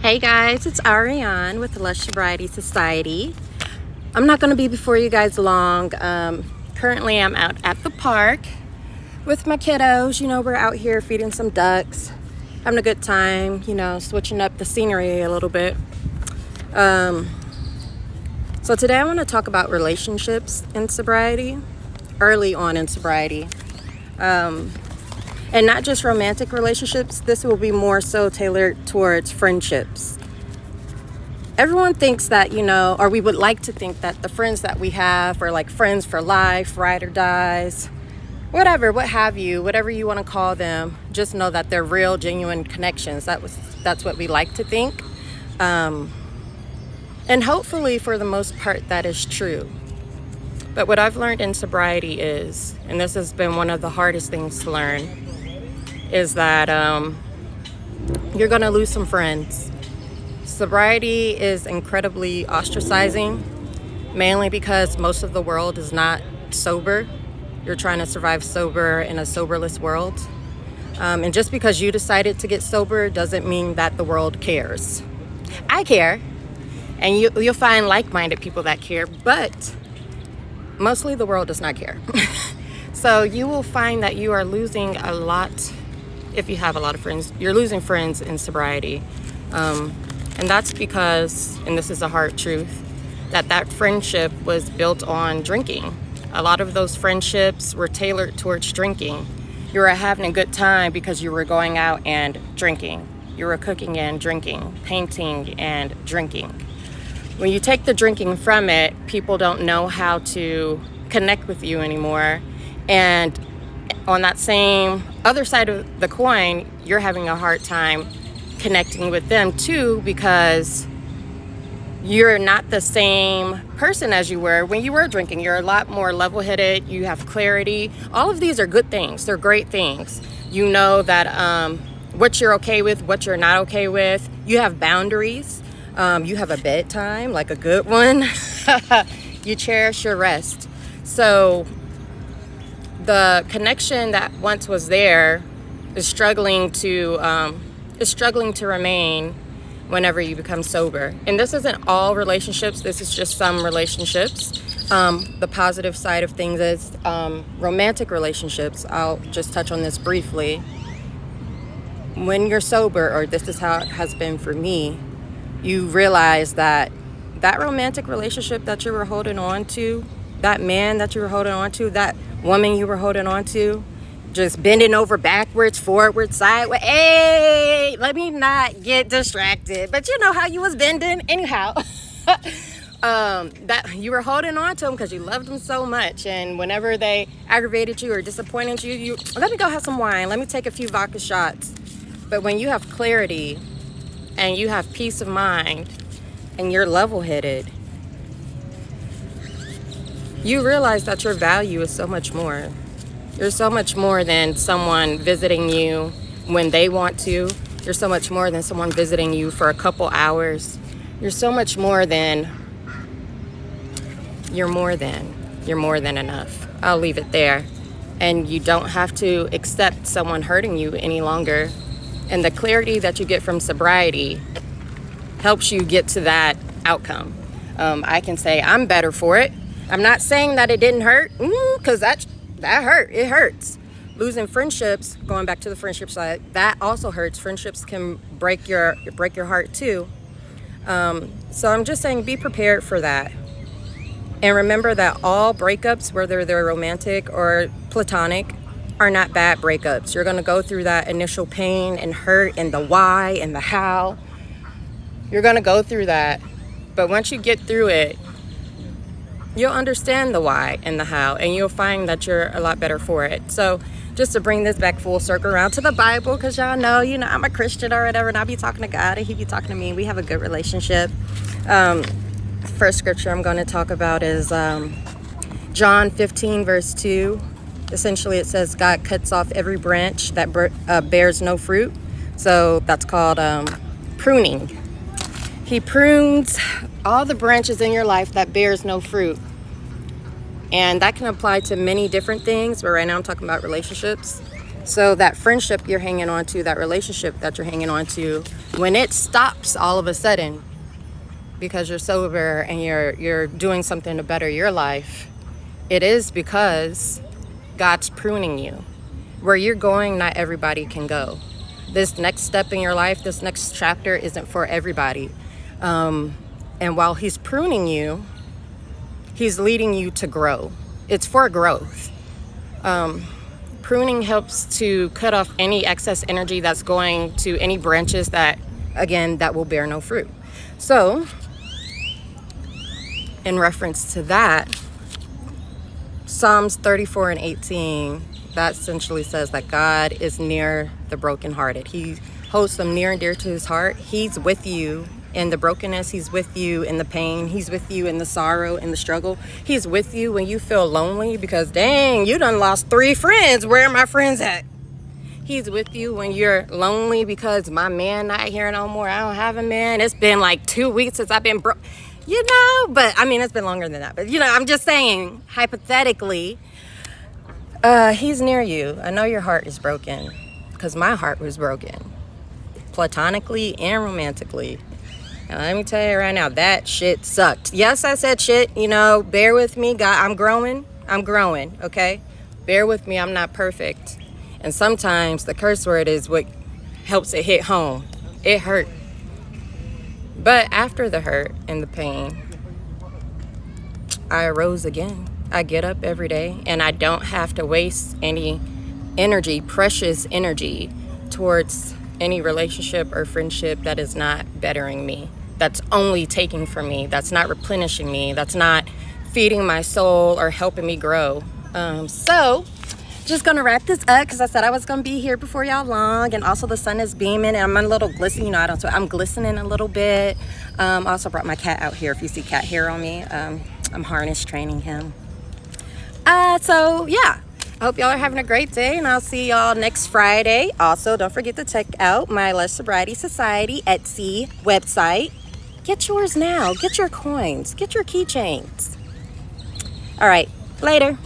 Hey guys, it's Ariane with the Lush Sobriety Society. I'm not going to be before you guys long. Currently, I'm out at the park with my kiddos. We're out here feeding some ducks, having a good time, switching up the scenery a little bit. So today I want to talk about relationships in sobriety, early on in sobriety. And not just romantic relationships. This will be more so tailored towards friendships. Everyone thinks that, or we would like to think that the friends that we have are like friends for life, ride or dies, whatever, what have you, whatever you want to call them. Just know that they're real, genuine connections. That's what we like to think. And hopefully for the most part that is true. But what I've learned in sobriety is, and this has been one of the hardest things to learn, is that you're going to lose some friends. Sobriety is incredibly ostracizing, mainly because most of the world is not sober. You're trying to survive sober in a soberless world. And just because you decided to get sober doesn't mean that the world cares. I care, and you'll find like-minded people that care, but mostly the world does not care. So you will find that you are losing a lot. If you have a lot of friends, you're losing friends in sobriety. And that's because, and this is a hard truth, that friendship was built on drinking. A lot of those friendships were tailored towards drinking. You were having a good time because you were going out and drinking. You were cooking and drinking, painting and drinking. When you take the drinking from it, people don't know how to connect with you anymore. And on that same other side of the coin, you're having a hard time connecting with them too, because you're not the same person as you were when you were drinking. You're a lot more level-headed. You have clarity. All of these are good things. They're great things. You know that what you're okay with, what you're not okay with. You have boundaries. You have a bedtime, like a good one. You cherish your rest. So the connection that once was there is struggling to remain whenever you become sober. And this isn't all relationships. This is just some relationships. The positive side of things is romantic relationships. I'll just touch on this briefly. When you're sober, or this is how it has been for me, you realize that romantic relationship that you were holding on to, that man that you were holding on to, that woman you were holding on to, just bending over backwards, forward, sideways. Hey, let me not get distracted. But you know how you was bending anyhow. That you were holding on to them because you loved them so much. And whenever they aggravated you or disappointed you, let me go have some wine. Let me take a few vodka shots. But when you have clarity and you have peace of mind and you're level-headed, you realize that your value is so much more. You're so much more than someone visiting you when they want to. You're so much more than someone visiting you for a couple hours. You're so much more than, you're more than enough. I'll leave it there. And you don't have to accept someone hurting you any longer. And the clarity that you get from sobriety helps you get to that outcome. I can say I'm better for it. I'm not saying that it didn't hurt, because that hurt. It hurts. Losing friendships, going back to the friendship side, that also hurts. Friendships can break your heart too. So I'm just saying, be prepared for that. And remember that all breakups, whether they're romantic or platonic, are not bad breakups. You're going to go through that initial pain and hurt and the why and the how. You're going to go through that. But once you get through it, you'll understand the why and the how, and you'll find that you're a lot better for it. So just to bring this back full circle around to the Bible, because y'all know, I'm a Christian or whatever, and I'll be talking to God and he be talking to me. We have a good relationship. First scripture I'm going to talk about is John 15 verse 2. Essentially it says God cuts off every branch that bears no fruit. So that's called pruning. He prunes all the branches in your life that bears no fruit. And that can apply to many different things, but right now I'm talking about relationships. So that friendship you're hanging on to, that relationship that you're hanging on to, when it stops all of a sudden because you're sober and you're doing something to better your life, it is because God's pruning you. Where you're going, not everybody can go. This next step in your life, this next chapter isn't for everybody. And while he's pruning you, he's leading you to grow. It's for growth. Pruning helps to cut off any excess energy that's going to any branches that will bear no fruit. So, in reference to that, Psalms 34:18, that essentially says that God is near the brokenhearted. He holds them near and dear to his heart. He's with you in the brokenness. He's with you in the pain. He's with you in the sorrow and the struggle. He's with you when you feel lonely because, dang, you done lost 3 friends. Where are my friends at? He's with you when you're lonely because my man not here no more. I don't have a man. It's been like 2 weeks since I've been broke. But I mean, it's been longer than that. But, I'm just saying, hypothetically, he's near you. I know your heart is broken because my heart was broken, platonically and romantically. And let me tell you right now, that shit sucked. Yes, I said shit, bear with me. God, I'm growing, okay? Bear with me, I'm not perfect. And sometimes the curse word is what helps it hit home. It hurt. But after the hurt and the pain, I arose again. I get up every day and I don't have to waste any energy, precious energy, towards any relationship or friendship that is not bettering me, that's only taking from me, that's not replenishing me, that's not feeding my soul or helping me grow. So just gonna wrap this up because I said I was gonna be here before y'all long, and also the sun is beaming and I'm a little glistening. I'm glistening a little bit. I also brought my cat out here. If you see cat hair on me, I'm harness training him. So yeah, I hope y'all are having a great day, and I'll see y'all next Friday. Also, don't forget to check out my Let's Sobriety Society Etsy website. Get yours now. Get your coins. Get your keychains. All right, later.